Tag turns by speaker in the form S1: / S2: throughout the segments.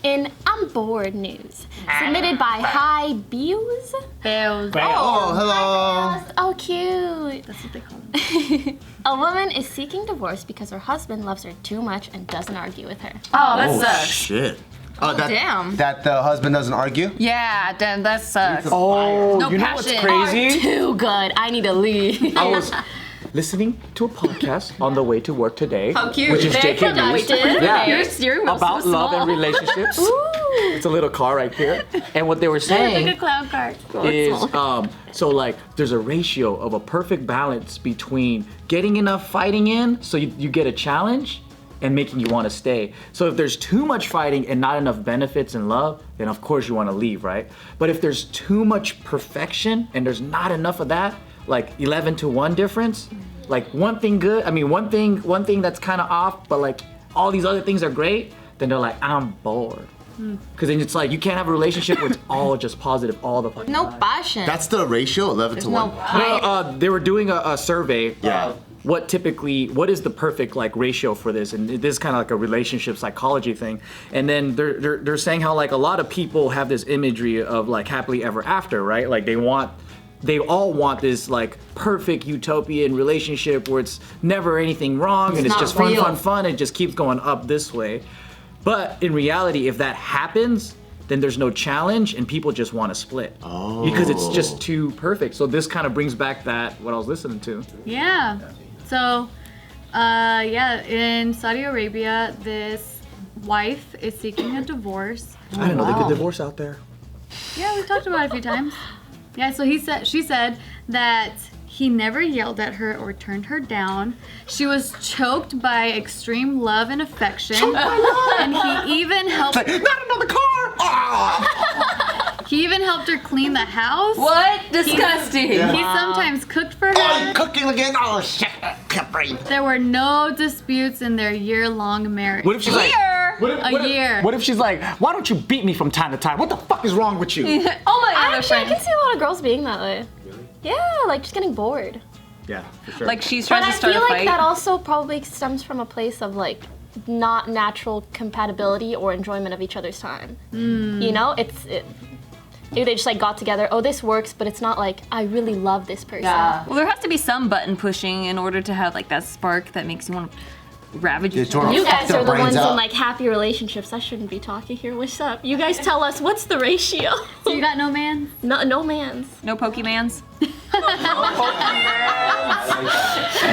S1: in I'm Bored News, submitted by Hi Bews.
S2: Bells.
S3: Oh, hello.
S1: Oh, cute.
S2: That's what they call them.
S1: A woman is seeking divorce because her husband loves her too much and doesn't argue with her.
S2: Oh, that sucks.
S3: Shit.
S2: Damn.
S3: That the husband doesn't argue?
S2: Yeah, damn, that sucks.
S4: Oh,
S2: No
S4: you know
S2: passion.
S4: what's crazy?
S1: Too good. I need to leave.
S4: I was listening to a podcast on the way to work today.
S2: How cute.
S4: Which is
S1: Very
S4: JK News.
S1: productive.
S4: Yeah.
S2: Your steering wheel's
S4: About
S2: so
S4: love
S2: small.
S4: and relationships. It's a little car right here. And what they were
S2: Like
S4: saying
S2: a clown car.
S4: is, so like there's a ratio of a perfect balance between getting enough fighting in so you get a challenge and making you want to stay. So if there's too much fighting and not enough benefits and love, then of course you want to leave, right? But if there's too much perfection and there's not enough of that, like 11-to-1 difference, like one thing good, I mean one thing that's kind of off, but like all these other things are great, then they're like, I'm bored. Because then it's like you can't have a relationship where it's all just positive all the fucking
S2: No
S4: time.
S2: passion.
S3: That's the ratio, 11 to 1.
S4: They were doing a survey.
S3: Yeah.
S4: What is the perfect like ratio for this? And this is kind of like a relationship psychology thing. And then they're saying how like a lot of people have this imagery of like happily ever after, right? Like they all want this like perfect utopian relationship where it's never anything wrong and it's
S2: not
S4: just
S2: real.
S4: fun. It just keeps going up this way. But in reality, if that happens, then there's no challenge and people just want to split.
S3: Oh.
S4: Because it's just too perfect. So this kind of brings back what I was listening to.
S5: Yeah. So, in Saudi Arabia, this wife is seeking a divorce.
S4: I didn't know they could divorce out there.
S5: Yeah, we talked about it a few times. Yeah, so she said that he never yelled at her or turned her down. She was choked by extreme love and affection. And he even helped
S3: Not another car! Ah!
S5: he even helped her clean the house.
S2: What? Disgusting.
S5: He sometimes cooked for
S3: Oh,
S5: her.
S3: you cooking again? Oh, shit. Can't breathe.
S5: There were no disputes in their year-long marriage.
S4: What if she's like,
S5: year.
S4: What if she's like, why don't you beat me from time to time? What the fuck is wrong with you?
S2: Oh my god,
S1: Actually, I can see a lot of girls being that way. Yeah, like just getting bored.
S4: Yeah, for sure.
S2: Like she's
S1: But
S2: trying
S1: I
S2: to start
S1: feel
S2: a
S1: like
S2: fight.
S1: that also probably stems from a place of like not natural compatibility or enjoyment of each other's time. You know, maybe they just like got together. Oh, this works, but it's not like I really love this person.
S2: Yeah. Well, there has to be some button pushing in order to have like that spark that makes you want to ravage each
S3: Jordan,
S2: other.
S1: You
S3: fuck
S1: guys
S3: their
S1: are the
S3: brains
S1: ones
S3: out.
S1: in like happy relationships. I shouldn't be talking here. What's up? You guys tell us what's the ratio?
S5: So you got no man?
S1: No man's.
S2: No Pokimans.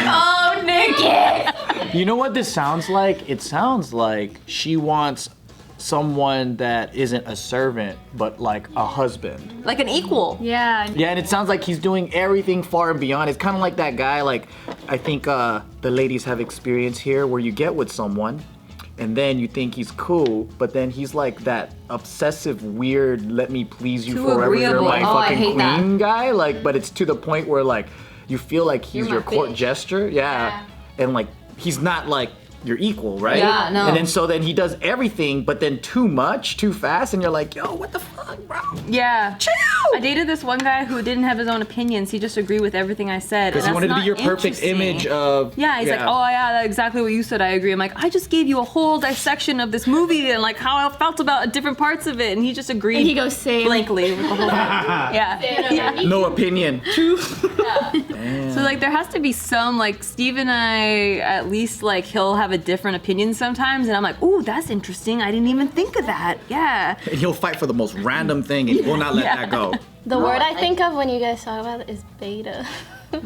S2: Oh, Nikki!
S4: You know what this sounds like? It sounds like she wants someone that isn't a servant, but like a husband.
S2: Like an equal.
S5: Yeah.
S4: Yeah, and it sounds like he's doing everything far and beyond. It's kind of like that guy, like, I think the ladies have experience here where you get with someone and then you think he's cool, but then he's like that obsessive, weird, let me please you
S2: Too
S4: forever, you're
S2: agreeable.
S4: my
S2: Oh, I
S4: fucking
S2: hate that.
S4: queen guy. Like, but it's to the point where like, you feel like he's
S2: You're my
S4: your court
S2: bitch.
S4: gesture. Yeah. And like, he's not like your equal, right?
S2: Yeah, no.
S4: And then so then he does everything, but then too much, too fast, and you're like, yo, what the fuck, bro?
S2: Yeah.
S4: Chill!
S2: I dated this one guy who didn't have his own opinions. He just agreed with everything I said.
S4: Because he
S2: and
S4: wanted to
S2: that's
S4: be your
S2: not
S4: perfect
S2: interesting.
S4: image of.
S2: Yeah, he's like, oh yeah, that's exactly what you said. I agree. I'm like, I just gave you a whole dissection of this movie and like how I felt about different parts of it, and he just agreed.
S1: And he goes same.
S2: blankly with the whole thing. Yeah.
S4: No opinion.
S2: So like there has to be some like Steve and I at least like he'll have a different opinion sometimes, and I'm like, ooh, that's interesting. I didn't even think of that. Yeah.
S4: And he'll fight for the most random thing and will not let that go.
S1: The word I think of when you guys talk about it is beta. Oh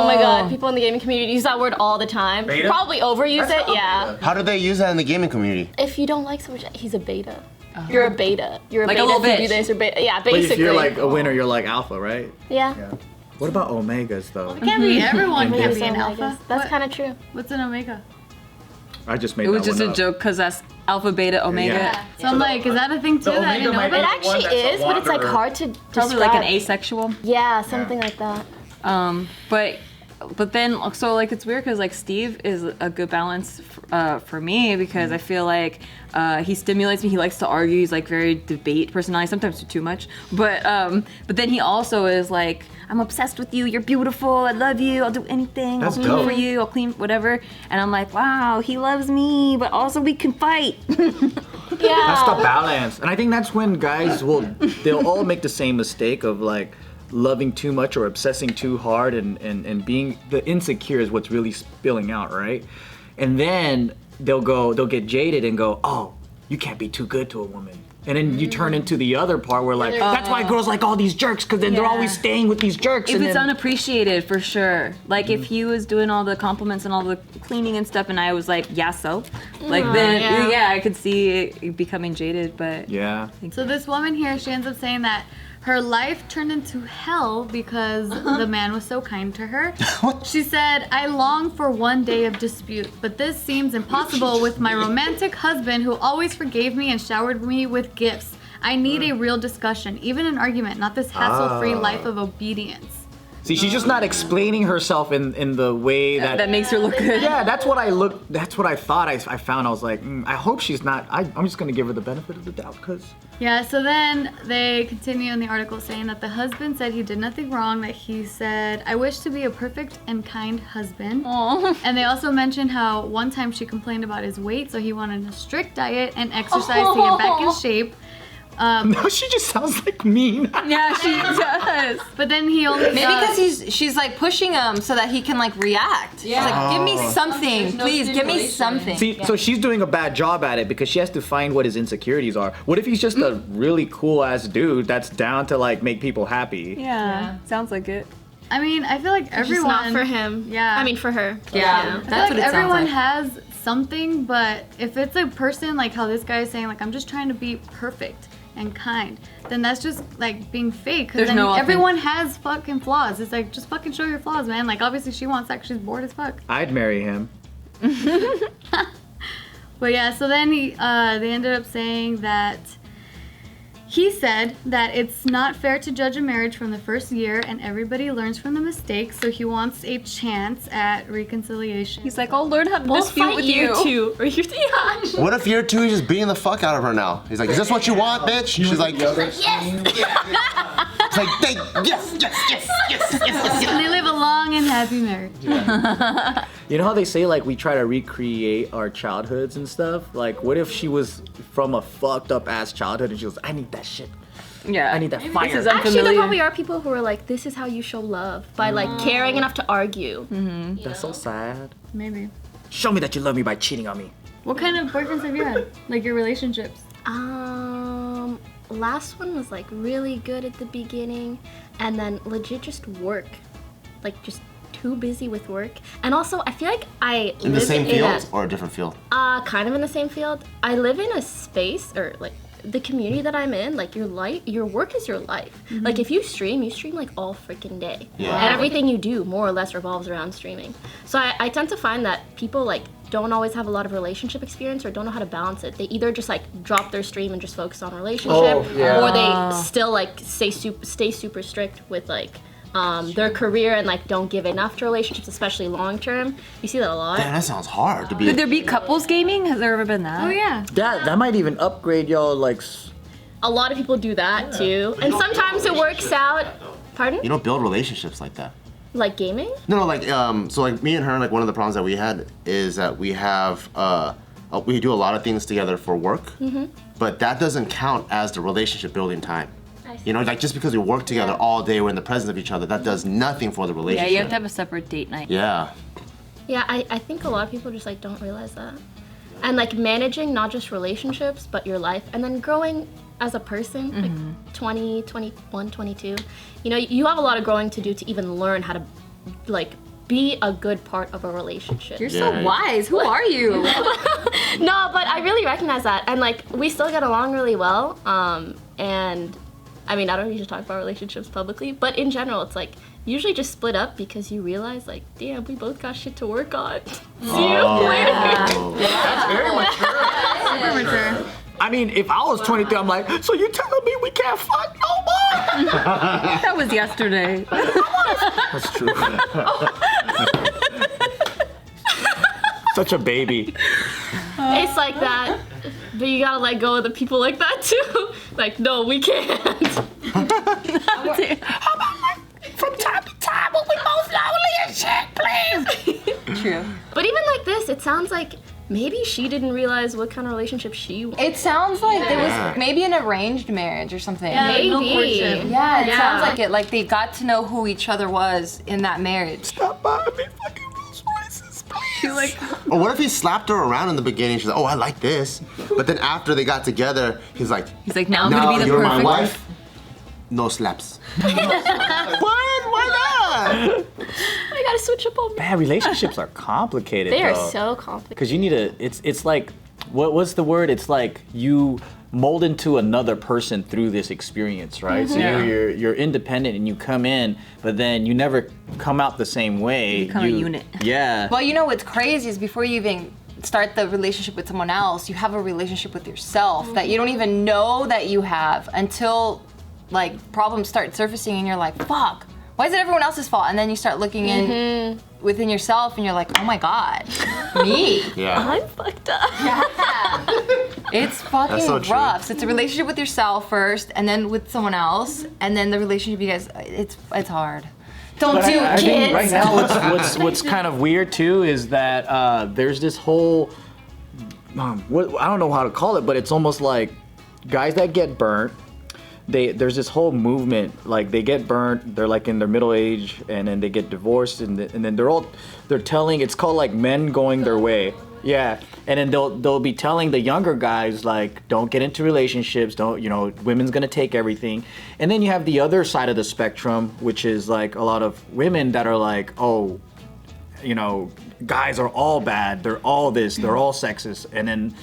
S1: my god, people in the gaming community use that word all the time.
S4: Beta?
S1: Probably overuse it, yeah.
S3: How do they use that in the gaming community?
S1: If you don't like someone, he's a beta. You're a beta. You're a
S2: Like a
S1: beta
S2: little
S1: if you
S2: bitch.
S1: do this or beta. Yeah,
S4: But
S1: basically.
S4: if you're like a winner, you're like alpha, right?
S1: yeah.
S4: What about omegas though?
S5: Can't be everyone can
S1: Omegas,
S5: be an
S1: omegas.
S5: alpha.
S1: That's kind of true.
S5: What's an omega?
S4: I just made
S2: It was
S4: that
S2: just
S4: one
S2: a
S4: up.
S2: joke because that's alpha, beta, omega.
S4: Yeah.
S5: So I'm like, is that a thing too that I didn't know
S1: It
S5: about?
S1: actually is, but it's like hard to
S2: Probably
S1: describe.
S2: like an asexual.
S1: Yeah, something like that.
S2: But then so like it's weird because like Steve is a good balance for me because I feel like he stimulates me. He likes to argue. He's like very debate personality. Sometimes too much. But then he also is like, I'm obsessed with you. You're beautiful. I love you. I'll do anything.
S4: That's
S2: I'll clean
S4: dope.
S2: for you. I'll clean whatever. And I'm like, wow, he loves me, but also we can fight.
S4: That's the balance. And I think that's when guys they'll all make the same mistake of like loving too much or obsessing too hard and being the insecure is what's really spilling out, right? And then they'll get jaded and go, oh, you can't be too good to a woman. And then you turn into the other part where like, that's why girls like all these jerks, because then they're always staying with these jerks.
S2: If
S4: and
S2: it's
S4: then,
S2: unappreciated, for sure. Like if he was doing all the compliments and all the cleaning and stuff, and I was like, yeah, so, like then I could see it becoming jaded. But
S4: yeah.
S5: So this woman here, she ends up saying that her life turned into hell because the man was so kind to her. She said, I long for one day of dispute, but this seems impossible with my romantic husband who always forgave me and showered me with gifts. I need a real discussion, even an argument, not this hassle-free life of obedience.
S4: See, she's just not explaining herself in the way
S2: that makes her look good.
S4: Yeah, that's what I thought I found. I was like, I hope she's not. I'm just gonna give her the benefit of the doubt, because.
S5: Yeah, so then they continue in the article saying that the husband said he did nothing wrong, that he said, I wish to be a perfect and kind husband.
S2: Aww.
S5: And they also mentioned how one time she complained about his weight, so he wanted a strict diet and exercise to get back in shape.
S4: No, she just sounds like mean.
S2: Yeah, she does.
S5: But then he only
S6: Maybe because she's like pushing him so that he can like react. Yeah. She's like, give me something, please, give me something.
S4: See, so she's doing a bad job at it because she has to find what his insecurities are. What if he's just a really cool ass dude that's down to like make people happy?
S2: Yeah, sounds like it.
S5: I mean, I feel like everyone.
S1: Just not for him.
S5: Yeah.
S1: I mean, for her.
S6: Yeah.
S5: I feel
S6: That's
S5: like
S6: what it
S5: everyone
S6: sounds like.
S5: has something, but if it's a person like how this guy is saying, like, I'm just trying to be perfect and kind, then that's just like being fake. Because then everyone has fucking flaws. It's like, just fucking show your flaws, man. Like, obviously she wants that 'cause she's bored as fuck.
S4: I'd marry him.
S5: But yeah, so then they ended up saying that he said that it's not fair to judge a marriage from the first year and everybody learns from the mistakes, so he wants a chance at reconciliation.
S2: He's like, I'll learn how to
S1: We'll
S2: dispute
S1: fight
S2: with
S1: year
S2: you.
S1: 2 or year 3.
S3: What if year 2 he's just beating the fuck out of her now? He's like, is this what you want, bitch? She's like, yes. It's like, yes.
S5: And they live a long and happy marriage.
S4: You know how they say like we try to recreate our childhoods and stuff? Like, what if she was from a fucked up ass childhood and she was, I need that shit.
S2: Yeah.
S4: I need that
S2: This
S4: fire.
S2: is
S1: Actually,
S2: unfamiliar.
S1: there probably are people who are like, this is how you show love, by like caring enough to argue.
S4: That's so sad.
S5: Maybe.
S4: Show me that you love me by cheating on me.
S5: What kind of boyfriends have you had? Like your relationships?
S1: Last one was like really good at the beginning, and then legit just work, like just too busy with work. And also, I feel like I
S3: In the
S1: live
S3: same
S1: in
S3: field or a different field?
S1: kind of in the same field. I live in a space, or like the community that I'm in, like your work is your life. Like if you stream like all freaking day.
S3: Yeah.
S1: And everything you do more or less revolves around streaming. So I tend to find that people like don't always have a lot of relationship experience or don't know how to balance it. They either just like drop their stream and just focus on relationship, or they still like stay super strict with like their career and like don't give enough to relationships, especially long term. You see that a lot.
S3: Damn, that sounds hard to be.
S2: Could there be couples gaming? Has there ever been that?
S5: Oh yeah.
S4: That might even upgrade y'all like.
S1: A lot of people do that too, and sometimes it works out. Pardon?
S3: You don't build relationships like that.
S1: Like gaming?
S3: No, like so like me and her, like one of the problems that we had is that we have we do a lot of things together for work, but that doesn't count as the relationship building time. You know, like just because we work together all day, we're in the presence of each other, that does nothing for the
S2: Yeah,
S3: relationship.
S2: you have to have a separate date night.
S3: Yeah.
S1: Yeah, I think a lot of people just like don't realize that. And like managing not just relationships, but your life, and then growing as a person, like 20, 21, 22. You know, you have a lot of growing to do to even learn how to like be a good part of a relationship.
S2: You're so wise. Who are you?
S1: No, but I really recognize that, and like we still get along really well. And I mean, I don't usually talk about relationships publicly, but in general, it's like usually just split up because you realize like, damn, we both got shit to work on. See you later.
S3: That's very mature.
S5: Super mature.
S4: I mean, if I was 23, I'm like, so you telling me we can't fuck no more?
S2: That was yesterday.
S4: That's true. Such a baby.
S1: It's like that, but you gotta let go of the people like that too. Like, no, we can't.
S4: How about like from time to time when we both lonely and shit, please?
S2: True.
S1: But even like this, it sounds like maybe she didn't realize what kind of relationship she wanted.
S6: It sounds like there was maybe an arranged marriage or something.
S5: Yeah,
S1: Maybe.
S5: no courtship.
S6: Yeah, it sounds like it. Like they got to know who each other was in that marriage.
S3: Stop buying me fucking Rolls Royces, please.
S6: She like,
S3: Or what if he slapped her around in the beginning? She's like, oh, I like this. But then after they got together, he's like,
S2: now I'm
S3: now
S2: gonna be the
S3: you're
S2: perfect
S3: my wife. No slaps. What? Why not?
S1: I gotta switch up on.
S4: Man, relationships are complicated.
S1: They are
S4: though.
S1: so complicated.
S4: Because you need to. It's like, what's the word? It's like you mold into another person through this experience, right? So you're independent and you come in, but then you never come out the same way.
S2: You become a unit.
S4: Yeah.
S6: well, you know what's crazy is before you even start the relationship with someone else, you have a relationship with yourself that you don't even know that you have until like problems start surfacing and you're like, fuck, why is it everyone else's fault? And then you start looking in within yourself and you're like, oh my God, me.
S3: Yeah.
S1: I'm fucked up.
S6: It's fucking
S3: so true.
S6: rough. So it's a relationship with yourself first and then with someone else and then the relationship you guys, it's hard. Don't
S4: But
S6: do
S4: I
S6: it,
S4: think
S6: kids.
S4: right now, what's kind of weird too is that there's this whole, what I don't know how to call it, but it's almost like guys that get burnt. There's this whole movement, like they get burnt, they're like in their middle age, and then they get divorced, and then they're telling, it's called like men going their way. Yeah, and then they'll be telling the younger guys like, don't get into relationships, don't, women's gonna take everything. And then you have the other side of the spectrum, which is like a lot of women that are like, oh, guys are all bad, they're all this, they're all sexist, and then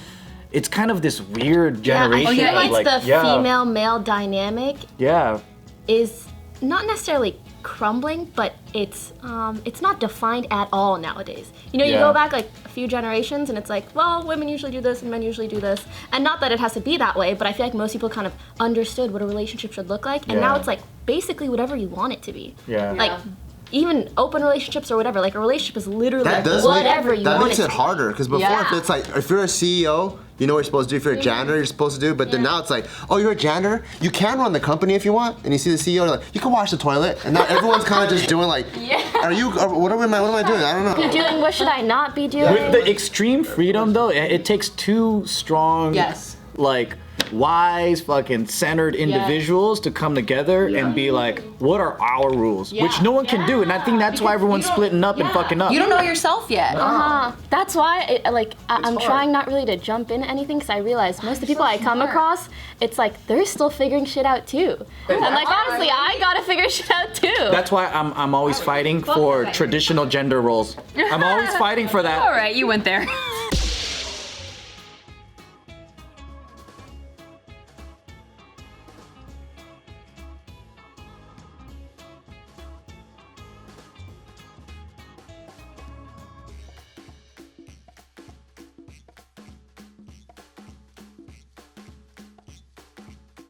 S4: it's kind of this weird generation.
S1: Yeah, I feel
S4: of
S1: like the female-male dynamic
S4: Yeah.
S1: is not necessarily crumbling, but it's not defined at all nowadays. You
S4: Yeah.
S1: go back like a few generations and it's like, well, women usually do this and men usually do this. And not that it has to be that way, but I feel like most people kind of understood what a relationship should look like. And now
S4: Yeah.
S1: it's like basically whatever you want it to be.
S4: Yeah.
S1: Like even open relationships or whatever, like a relationship is literally
S3: That does
S1: whatever you
S3: that
S1: want
S3: makes
S1: it
S3: it
S1: to be.
S3: harder because before if it's like if you're a CEO, you know what you're supposed to do. If you're a janitor, you're supposed to do. But then now it's like, oh, you're a janitor, you can run the company if you want. And you see the CEO, you're like, you can wash the toilet. And now everyone's kind of just doing like, what am I doing? I don't know.
S1: Be doing what should I not be doing?
S4: With the extreme freedom, though, it takes two strong, like, wise, fucking centered individuals to come together and be like, what are our rules? Which no one can do. And I think that's why everyone's splitting up and fucking up.
S6: You don't know yourself yet.
S1: That's why, I'm trying not really to jump into anything because I realize most of the people I come across, it's like they're still figuring shit out too. And like honestly, I gotta figure shit out too.
S4: That's why I'm always fighting for traditional gender roles. I'm always fighting for that.
S2: all right, you went there.